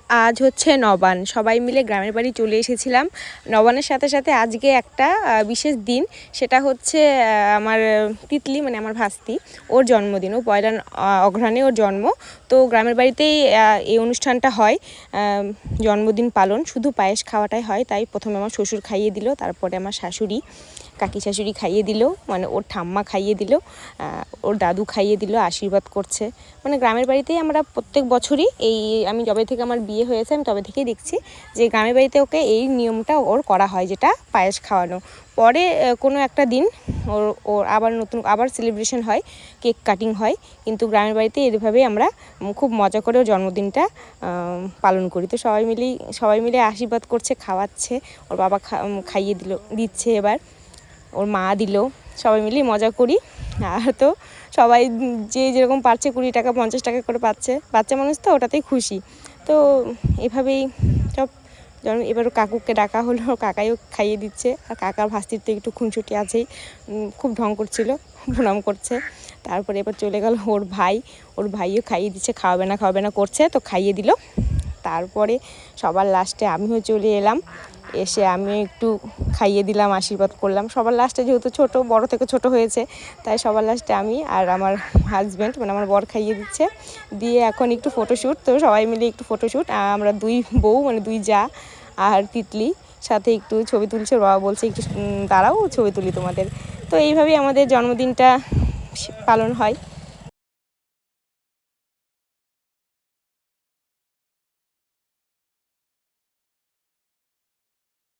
আজ হচ্ছে নবান, সবাই মিলে গ্রামের বাড়ি চলে এসেছিলাম। নবানের সাথে সাথে আজকে একটা বিশেষ দিন, সেটা হচ্ছে আমার তিতলি মানে আমার ভাস্তি, ওর জন্মদিন। ও পয়লা অঘ্রাণে ওর জন্ম। তো গ্রামের বাড়িতেই এই অনুষ্ঠানটা হয়, জন্মদিন পালন। শুধু পায়েস খাওয়াটাই হয়। তাই প্রথমে আমার শ্বশুর খাইয়ে দিল, তারপরে আমার শাশুড়ি, কাকি শাশুড়ি খাইয়ে দিল, মানে ওর ঠাম্মা খাইয়ে দিল, ওর দাদু খাইয়ে দিল, আশীর্বাদ করছে। মানে গ্রামের বাড়িতেই আমরা প্রত্যেক বছরই আমি যবে থেকে আমার বিয়ে হয়েছে আমি তবে থেকেই দেখছি যে গ্রামের বাড়িতে ওকে এই নিয়মটা ওর করা হয়, যেটা পায়েস খাওয়ানো। পরে কোনো একটা দিন ওর আবার সেলিব্রেশন হয়, কেক কাটিং হয়। কিন্তু গ্রামের বাড়িতে এভাবেই আমরা খুব মজা করে ওর জন্মদিনটা পালন করি। তো সবাই মিলে আশীর্বাদ করছে, খাওয়াচ্ছে। ওর বাবা খাইয়ে দিচ্ছে, এবার ওর মা দিল, সবাই মিলেই মজা করি। আর তো সবাই যে যেরকম পাচ্ছে, 20 টাকা 50 টাকা করে পাচ্ছে, বাচ্চা মানুষ তো ওটাতেই খুশি। তো এভাবেই সব এবারও কাকুকে ডাকা হলো, কাকাইও খাইয়ে দিচ্ছে। আর কাকার ভাস্তির তো একটু খুনসুটি আছেই, খুব ঢং করছিল, প্রণাম করছে। তারপরে এবার চলে গেল ওর ভাইও খাইয়ে দিচ্ছে, খাওয়াবে না করছে, তো খাইয়ে দিল। তারপরে সবার লাস্টে আমিও চলে এলাম, এসে আমিও একটু খাইয়ে দিলাম, আশীর্বাদ করলাম। সবার লাস্টে যেহেতু বড় থেকে ছোট হয়েছে, তাই সবার লাস্টে আমি আর আমার হাজব্যান্ড মানে আমার বর খাইয়ে দিচ্ছে। দিয়ে এখন একটু ফটোশ্যুট, তো সবাই মিলে একটু ফটোশ্যুট, আমরা 2 বউ মানে 2 জা আর তিতলি সাথে একটু ছবি তুলছে। বাবা বলছে একটু দাঁড়াও, ছবি তুলি তোমাদের। তো এইভাবেই আমাদের জন্মদিনটা পালন হয়।